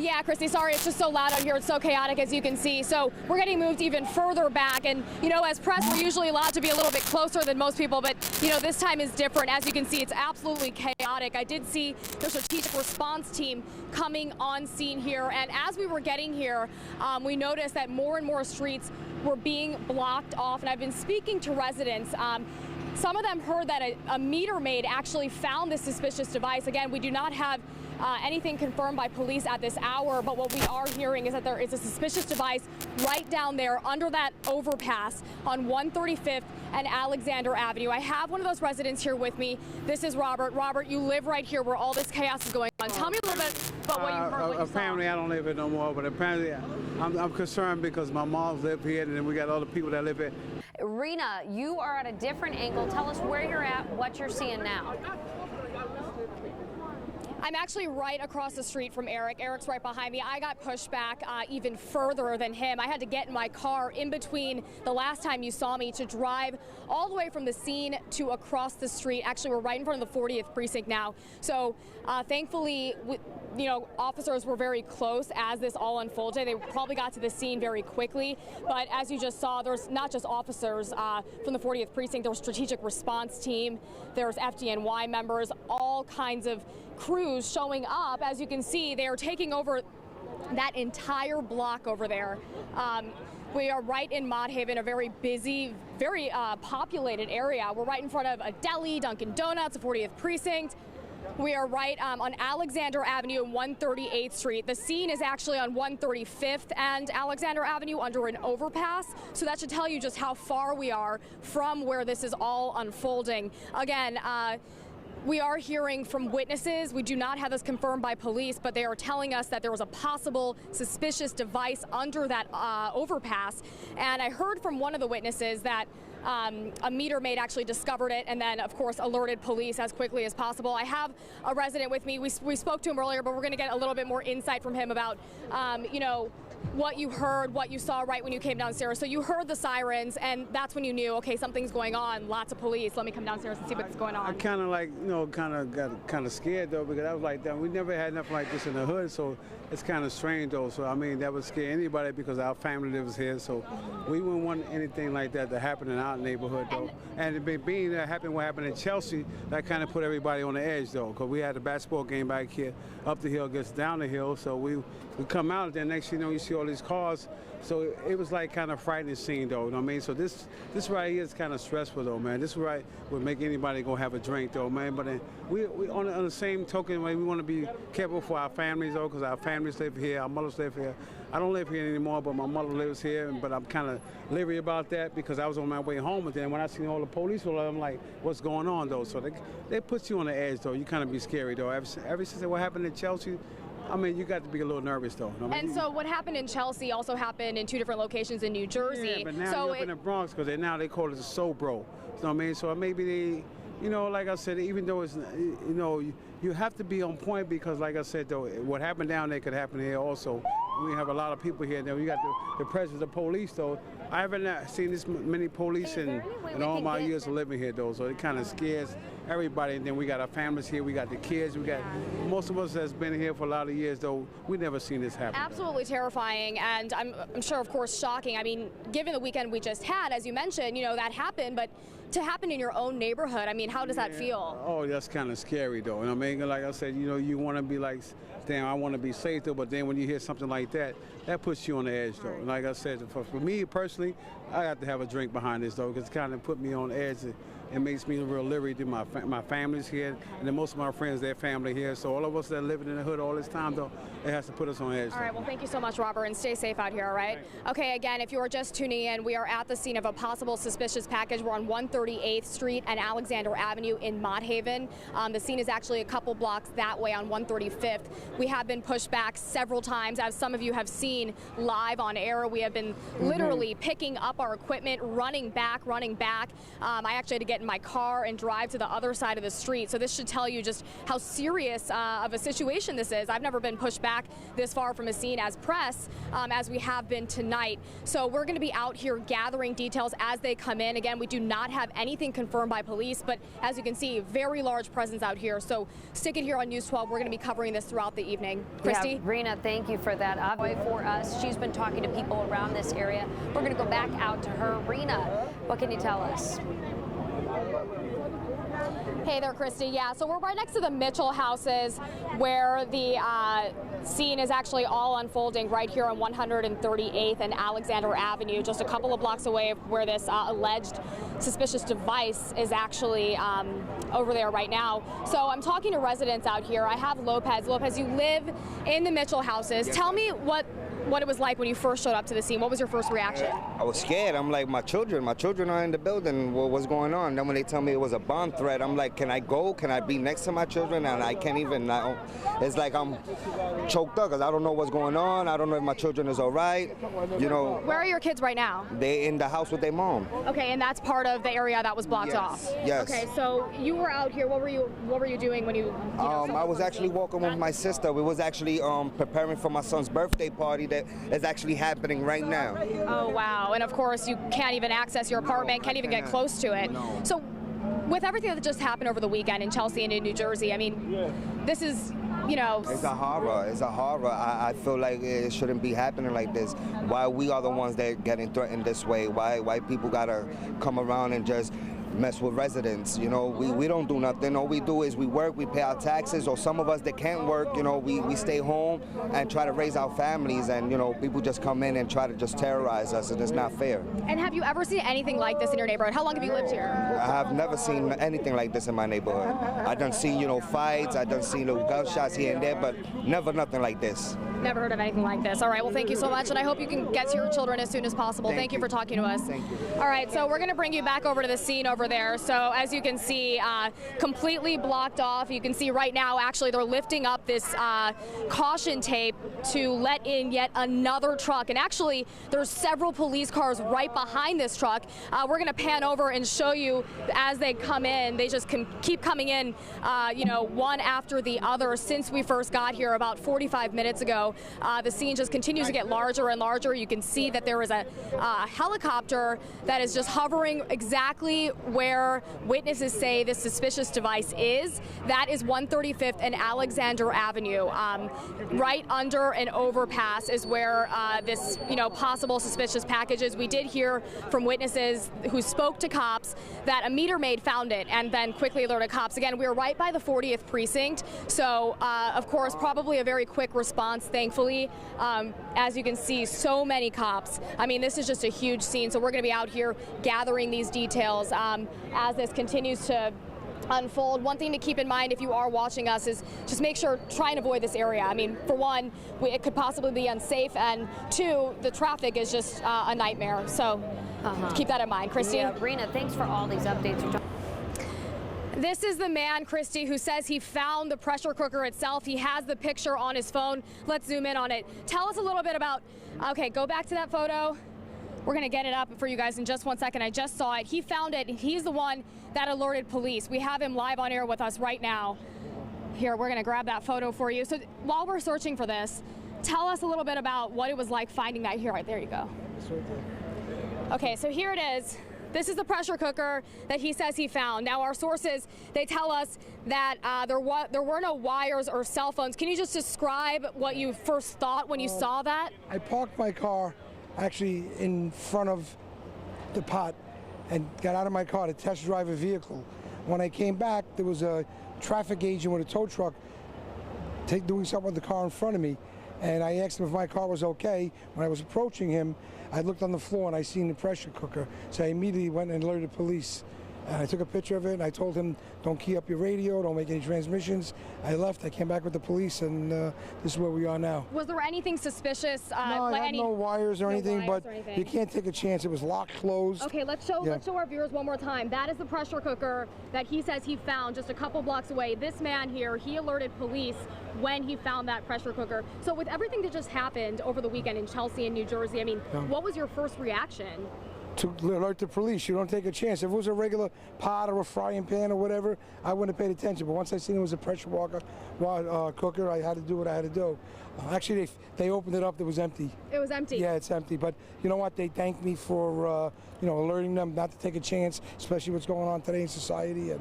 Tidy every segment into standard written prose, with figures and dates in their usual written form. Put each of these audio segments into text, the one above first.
Yeah, Christy, sorry, it's just so loud out here. It's so chaotic, as you can see. So we're getting moved even further back. And, you know, as press, we're usually allowed to be a little bit closer than most people. But, you know, this time is different. As you can see, it's absolutely chaotic. I did see the strategic response team coming on scene here. And as we were getting here, we noticed that more and more streets were being blocked off. And I've been speaking to residents. Some of them heard that a meter maid actually found this suspicious device. Again, we do not have anything confirmed by police at this hour, but what we are hearing is that there is a suspicious device right down there under that overpass on 135th and Alexander Avenue. I have one of those residents here with me. This is Robert. Robert, you live right here where all this chaos is going on. Tell me a little bit about what you heard, what you saw. Apparently, I don't live here no more, but apparently I'm concerned because my mom lives here and then we got other people that live here. Rena, you are at a different angle. Tell us where you're at, what you're seeing now. I'm actually right across the street from Eric. Eric's right behind me. I got pushed back even further than him. I had to get in my car in between the last time you saw me to drive all the way from the scene to across the street. Actually, we're right in front of the 40th precinct now. So thankfully, you know, officers were very close as this all unfolded. They probably got to the scene very quickly. But as you just saw, there's not just officers from the 40th precinct. There was strategic response team. There's FDNY members, all kinds of crews showing up. As you can see, they are taking over that entire block over there. We are right in Mott Haven, a very busy, very populated area. We're right in front of a deli, Dunkin' Donuts, the 40th precinct. We are right on Alexander Avenue and 138th Street. The scene is actually on 135th and Alexander Avenue under an overpass. So that should tell you just how far we are from where this is all unfolding. Again, we are hearing from witnesses. We do not have this confirmed by police, but they are telling us that there was a possible suspicious device under that overpass. And I heard from one of the witnesses that a meter maid actually discovered it and then, of course, alerted police as quickly as possible. I have a resident with me. We spoke to him earlier, but we're going to get a little bit more insight from him about, you know, what you heard, what you saw right when you came downstairs. So you heard the sirens, and that's when you knew, okay, something's going on. Lots of police. Let me come downstairs and see what's going on. I kind of like, you know, kind of got kind of scared though, because I was like, we never had nothing like this in the hood, so it's kind of strange though. So I mean, that would scare anybody because our family lives here, so we wouldn't want anything like that to happen in our neighborhood though. And being that happened, what happened in Chelsea, that kind of put everybody on the edge though, because we had a basketball game back here, up the hill gets down the hill, so we come out, then next thing you know, you see all these cars. So it was like kind of frightening scene though, you know what I mean? So this right here is kind of stressful though, man. This right would make anybody go have a drink though, man. But then we on the same token, we want to be careful for our families though, because our families live here, our mothers live here. I don't live here anymore, but my mother lives here, but I'm kind of leery about that because I was on my way home, and then when I seen all the police, I'm like, what's going on though? So they put you on the edge though. You kind of be scary though. Ever since what happened in Chelsea, I mean, you got to be a little nervous, though. I mean, and so what happened in Chelsea also happened in 2 different locations in New Jersey. Yeah, but now so you're up in the Bronx, because now they call it a Sobro. You know what I mean? So maybe they, you know, like I said, even though it's, you know, you have to be on point because, like I said, though, what happened down there could happen here also. We have a lot of people here. Now you got the presence of police, though. I haven't seen this many police in all my years of living here, though. So it kind of scares everybody. And then we got our families here. We got the kids. We got most of us that's been here for a lot of years, though. We never seen this happen. Absolutely terrifying, and I'm sure, of course, shocking. I mean, given the weekend we just had, as you mentioned, you know, that happened, but to happen in your own neighborhood, I mean, how does that feel? Oh, that's kind of scary, though. And I mean, like I said, you know, you want to be like, damn, I want to be safe, though, but then when you hear something like that, that puts you on the edge, though. And like I said, for me personally, I have to have a drink behind this, though, because it kind of put me on the edge. It makes me real leery to my family's here, and then most of my friends, their family here. So all of us that are living in the hood all this time, though, it has to put us on edge. All right, well, thank you so much, Robert, and stay safe out here, all right? Okay, again, if you are just tuning in, we are at the scene of a possible suspicious package. We're on 138th Street and Alexander Avenue in Mott Haven. The scene is actually a couple blocks that way on 135th. We have been pushed back several times, as some of you have seen live on air. We have been literally picking up our equipment, running back. I actually had to get get in my car and drive to the other side of the street. So this should tell you just how serious of a situation this is. I've never been pushed back this far from a scene as press as we have been tonight. So we're going to be out here gathering details as they come in. Again, we do not have anything confirmed by police, but as you can see, very large presence out here. So stick it here on News 12. We're going to be covering this throughout the evening. Christy? Yeah, Rena, thank you for that update for us. She's been talking to people around this area. We're going to go back out to her. Rena, what can you tell us? Hey there, Christy. Yeah, so we're right next to the Mitchell houses where the scene is actually all unfolding right here on 138th and Alexander Avenue, just a couple of blocks away where this alleged suspicious device is actually over there right now. So I'm talking to residents out here. I have Lopez. Lopez, you live in the Mitchell houses. Yes, Tell me what it was like when you first showed up to the scene. What was your first reaction? I was scared. I'm like, my children are in the building. What's going on? Then when they tell me it was a bomb threat, I'm like, can I go? Can I be next to my children? And I can't even. It's like I'm choked up because I don't know what's going on. I don't know if my children is all right. You know. Where are your kids right now? They're in the house with their mom. Okay, and that's part of the area that was blocked off. Yes. Okay, so you were out here. What were you doing when you I was actually walking with my sister. We was actually preparing for my son's birthday party that is actually happening right now. Oh, wow. And of course, you can't even access your apartment, can't even get close to it. No. So with everything that just happened over the weekend in Chelsea and in New Jersey, I mean, this is, you know. It's a horror. It's a horror. I feel like it shouldn't be happening like this. Why we are the ones that are getting threatened this way? Why people gotta come around and just mess with residents? You know, we don't do nothing. All we do is we work, we pay our taxes, or some of us that can't work, you know, we stay home and try to raise our families, and, you know, people just come in and try to just terrorize us, and it's not fair. And have you ever seen anything like this in your neighborhood? How long have you lived here? I have never seen anything like this in my neighborhood. I done seen, you know, fights, I done seen little gunshots here and there, but never nothing like this. Never heard of anything like this. All right, well, thank you so much, and I hope you can get to your children as soon as possible. Thank you for talking to us. Thank you. All right, so we're going to bring you back over to the scene over there. So as you can see, completely blocked off. You can see right now, actually, they're lifting up this caution tape to let in yet another truck. And actually, there's several police cars right behind this truck. We're going to pan over and show you as they come in. They just keep coming in, you know, one after the other since we first got here about 45 minutes ago. The scene just continues to get larger and larger. You can see that there is a helicopter that is just hovering exactly where witnesses say this suspicious device is. That is 135th and Alexander Avenue. Right under an overpass is where this, you know, possible suspicious package is. We did hear from witnesses who spoke to cops that a meter maid found it and then quickly alerted cops. Again, we are right by the 40th precinct, so of course probably a very quick response, thankfully. As you can see, so many cops. I mean, this is just a huge scene, so we're going to be out here gathering these details as this continues to unfold. One thing to keep in mind if you are watching us is just make sure, try and avoid this area. I mean, for one, it could possibly be unsafe, and two, the traffic is just a nightmare. So keep that in mind. Christy? Yeah, Rena, thanks for all these updates. This is the man, Christy, who says he found the pressure cooker itself. He has the picture on his phone. Let's zoom in on it. Tell us a little bit about, okay, go back to that photo. We're going to get it up for you guys in just one second. I just saw it. He found it, and he's the one that alerted police. We have him live on air with us right now. Here, we're going to grab that photo for you. So while we're searching for this, tell us a little bit about what it was like finding that here. Right, there you go. Okay, so here it is. This is the pressure cooker that he says he found. Now, our sources, they tell us that there were no wires or cell phones. Can you just describe what you first thought when you saw that? I parked my car actually in front of the pot and got out of my car to test drive a vehicle. When I came back, there was a traffic agent with a tow truck doing something with the car in front of me, and I asked him if my car was okay. When I was approaching him, I looked on the floor and I seen the pressure cooker, so I immediately went and alerted police. And I took a picture of it, and I told him, don't key up your radio, don't make any transmissions. I left, I came back with the police, and this is where we are now. Was there anything suspicious? No, I had no wires or anything, but you can't take a chance. It was locked, closed. Okay, let's show our viewers one more time. That is the pressure cooker that he says he found just a couple blocks away. This man here, he alerted police when he found that pressure cooker. So with everything that just happened over the weekend in Chelsea and New Jersey, I mean, what was your first reaction? to alert the police. You don't take a chance. If it was a regular pot or a frying pan or whatever, I wouldn't have paid attention. But once I seen it was a pressure cooker, I had to do what I had to do. Actually, they opened it up. It was empty. It was empty? Yeah, it's empty. But you know what? They thanked me for alerting them not to take a chance, especially what's going on today in society. And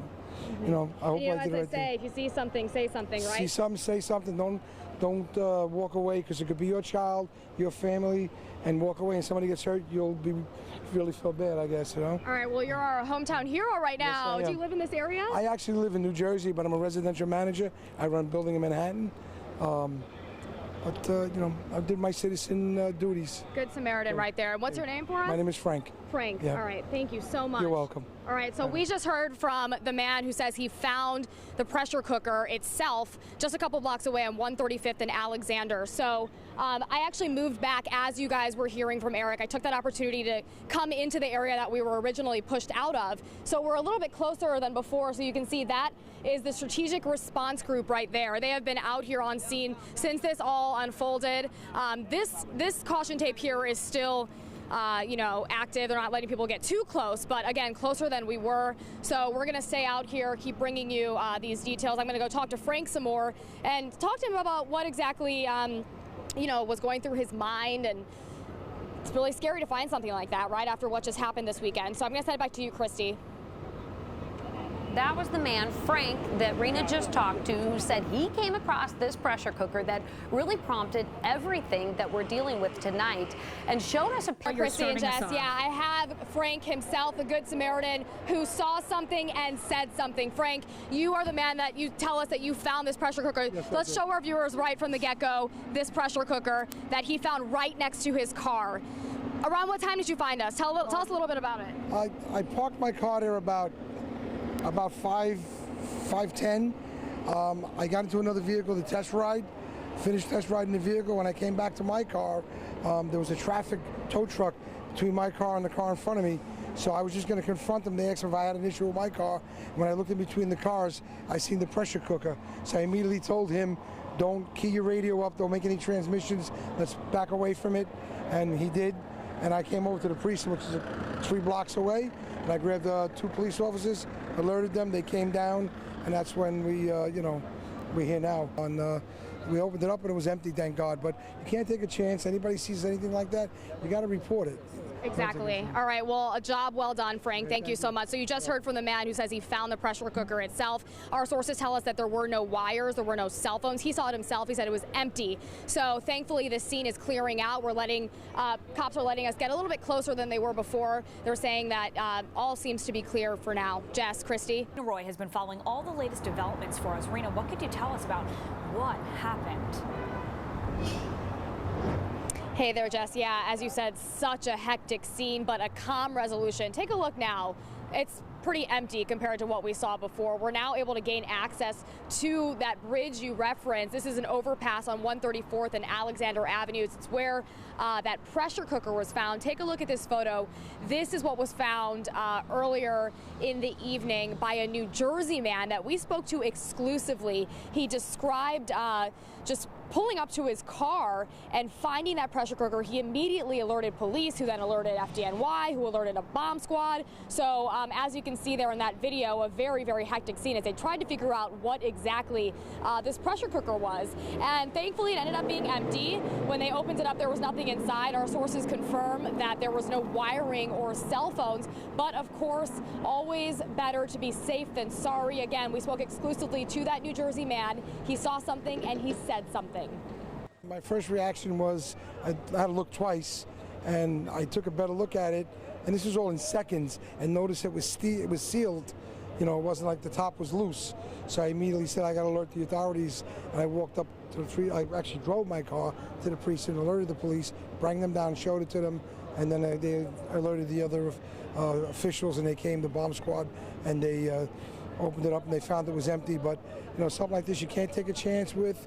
I hope I did the right thing. If you see something, say something, right? See something, say something. Don't walk away, because it could be your child, your family, and walk away and somebody gets hurt, you'll really feel bad, I guess, All right, well, you're our hometown hero right now. Yes, do you live in this area? I actually live in New Jersey, but I'm a residential manager. I run a building in Manhattan. I did my citizen duties. Good Samaritan right there. What's your name for us? My name is Frank. Frank. Yeah. All right, thank you so much. You're welcome. All right, so we just heard from the man who says he found the pressure cooker itself just a couple blocks away on 135th and Alexander. So I actually moved back as you guys were hearing from Eric. I took that opportunity to come into the area that we were originally pushed out of. So we're a little bit closer than before, so you can see that is the strategic response group right there. They have been out here on scene since this all unfolded. This caution tape here is still active. They're not letting people get too close, but again, closer than we were. So we're gonna stay out here, keep bringing you these details. I'm gonna go talk to Frank some more and talk to him about what exactly, was going through his mind. And it's really scary to find something like that right after what just happened this weekend. So I'm gonna send it back to you, Christy. That was the man, Frank, that Rena just talked to, who said he came across this pressure cooker that really prompted everything that we're dealing with tonight and showed us a picture. Christy and Jess, yeah, I have Frank himself, the Good Samaritan, who saw something and said something. Frank, you are the man that you tell us that you found this pressure cooker. Yes, let's show our viewers right from the get-go this pressure cooker that he found right next to his car. Around what time did you find us? Tell us a little bit about it. I parked my car there about 5:10. I got into another vehicle to test ride, finished test riding the vehicle. When I came back to my car, there was a traffic tow truck between my car and the car in front of me. So I was just going to confront them. They asked if I had an issue with my car. When I looked in between the cars, I seen the pressure cooker. So I immediately told him, don't key your radio up, don't make any transmissions, let's back away from it. And he did. And I came over to the precinct, which is 3 blocks away, and I grabbed 2 police officers, alerted them, they came down, and that's when we're here now. We opened it up and it was empty, thank God, but you can't take a chance. Anybody sees anything like that, you got to report it. Exactly. All right, well, a job well done, Frank. Thank you so much. So you just heard from the man who says he found the pressure cooker itself. Our sources tell us that there were no wires, there were no cell phones. He saw it himself. He said it was empty. So thankfully, the scene is clearing out. We're letting, cops are letting us get a little bit closer than they were before. They're saying that all seems to be clear for now. Jess, Christy. Roy has been following all the latest developments for us. Rena, what could you tell us about what happened? Hey there, Jess. Yeah, as you said, such a hectic scene, but a calm resolution. Take a look now. It's pretty empty compared to what we saw before. We're now able to gain access to that bridge you referenced. This is an overpass on 134th and Alexander Avenues. It's where that pressure cooker was found. Take a look at this photo. This is what was found earlier in the evening by a New Jersey man that we spoke to exclusively. He described just pulling up to his car and finding that pressure cooker. He immediately alerted police, who then alerted FDNY, who alerted a bomb squad. So as you can see there in that video, a very, very hectic scene as they tried to figure out what exactly this pressure cooker was. And thankfully, it ended up being empty. When they opened it up, there was nothing inside. Our sources confirm that there was no wiring or cell phones. But of course, always better to be safe than sorry. Again, we spoke exclusively to that New Jersey man. He saw something and he said something. My first reaction was I had to look twice, and I took a better look at it, and this was all in seconds, and noticed it was sealed. It wasn't like the top was loose. So I immediately said, I got to alert the authorities, and I walked up to the tree. I actually drove my car to the precinct, alerted the police, brought them down, showed it to them, and then they alerted the other officials, and they came, the bomb squad, and they opened it up and they found it was empty. But something like this you can't take a chance with.